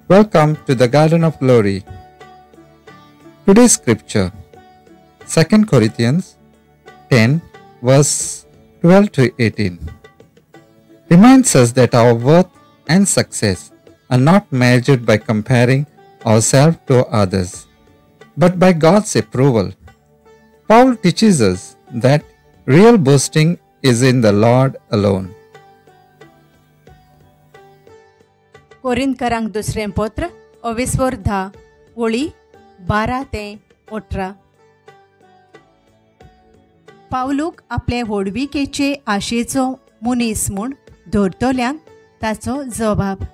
Welcome to the Garden of Glory. Today's scripture, 2 Corinthians 10 verse 12 to 18, reminds us that our worth and success are not measured by comparing ourselves to others, but by God's approval. Paul teaches us that real boasting is in the Lord alone. कोरिंथकरांक दुसरें पत्र 10 ओळी 12 ते 18. पावलूक आपले व्हडविकेचे आशेचो मनीस म्हूण धरतल्यांक ताचो जबाब.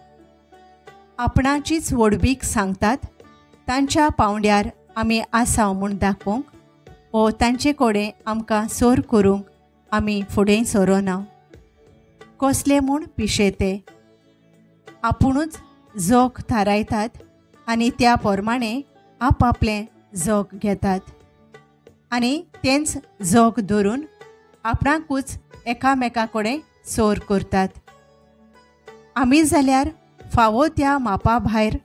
आपणाचीच व्हडवीक सांगतात तांच्या पावंड्यार आमी आसाव म्हूण दाखोवंक वो तांचे कडेन आमकां सोर करूंक आमी फुडें सरोना. कसले म्हूण पिशेते आपुणूच जोग थारायतात आनी त्या प्रमाणे आपआपलें जोग घेतात आनी तेंच जोग धरून आपणाकूच एकामेका कडेन सोर करतात. आमी जाल्यार फावो त्या मापा भायर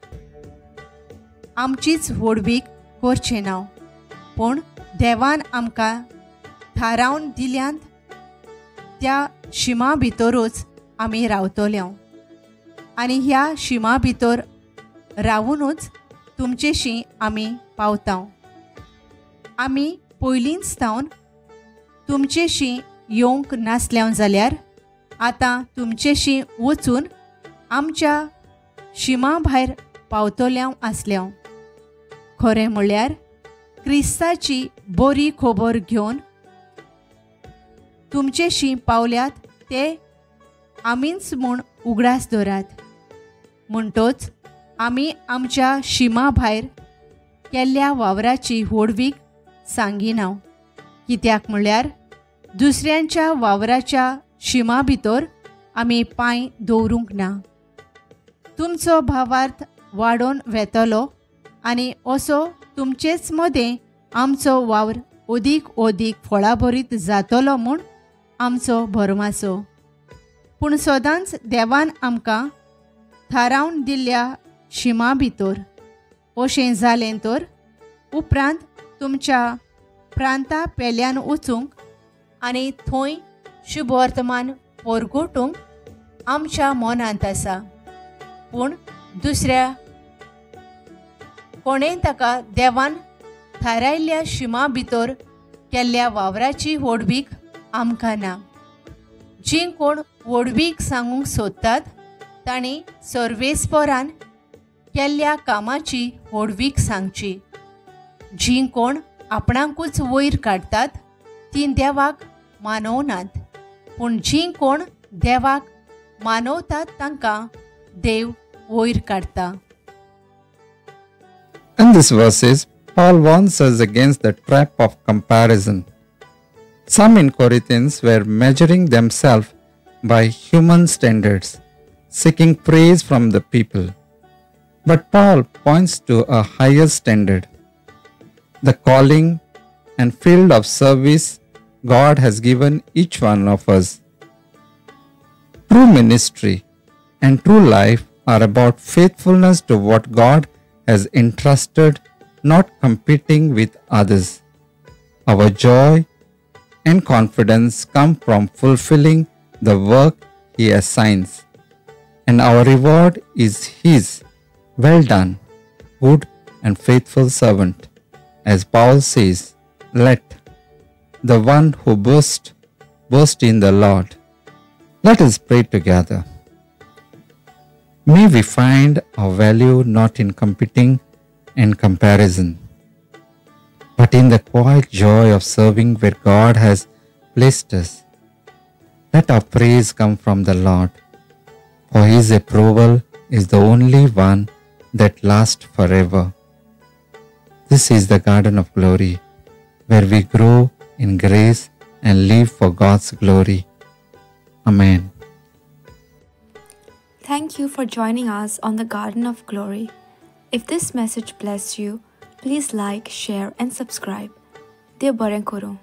आमचीच व्हडवीक करचें ना, पूण देवान आमकां थारावन दिल्यांत त्या शिमा भितरूच आमी रावतल्यो आनी ह्या शिमा भितर रावूनच तुमचेशी आमी पावतां. आमी पयलींच जावन तुमचेशी येवंक नासल्या जाल्यार आतां तुमचेशी वचून आमच्या शिमा भायर पावतल्यो आसल्यो. खरें म्हणल्यार क्रिस्ताची बरी खबर घेवन तुमचेशी पावल्यात ते आमीच म्हूण उगडास दवरात. म्हणटोच आमी आमच्या शिमा भायर केल्ल्या वावराची व्हडवीक सांगिना, कित्याक म्हणल्यार दुसऱ्यांच्या वावराच्या शिमा भितर आमी पांय दवरूंक ना. तुमचो भावार्थ वाडोवन वेतलो आनी असो तुमचेच मदें आमचो वावर ओदीक फळाभरीत जातलो म्हूण आमचो भरवंसो. पूण सदांच देवान आमकां थारावन दिल्ल्या शिमा भितर अशें जालें तर उपरांत तुमच्या प्रांता पेल्यान वचूंक आनी थंय शुभ वर्तमान परगोटूंक आमच्या मनांत आसा. पूण दुसऱ्या कोणें ताका देवान थारायल्ल्या शिमा भितर केल्ल्या वावराची व्हडवीक आमकां ना. जीं कोण व्हडवीक सांगूंक सोदतात तांणी सर्वेस्परान केल्ल्या कामाची व्हडवीक सांगची. जीं कोण आपणाकूच वयर काडटात तीं देवाक मानवनात, पूण जीं कोण देवाक मानवतात तांकां देव वयर काडटा. In these verses, Paul warns us against the trap of comparison. Some in Corinthians were measuring themselves by human standards, seeking praise from the people. But Paul points to a higher standard, the calling and field of service God has given each one of us. True ministry and true life are about faithfulness to what God has entrusted, not competing with others. Our joy and confidence come from fulfilling the work He assigns, and our reward is His. Well done, good and faithful servant. As Paul says, let the one who boast in the Lord. Let us pray together. May we find our value not in competing and comparison, but in the quiet joy of serving where God has placed us. Let our praise come from the Lord, for His approval is the only one that lasts forever. This is the Garden of Glory, where we grow in grace and live for God's glory. Amen. Thank you for joining us on the Garden of Glory. If this message blessed you, please like, share and subscribe. Dev Baren Koro.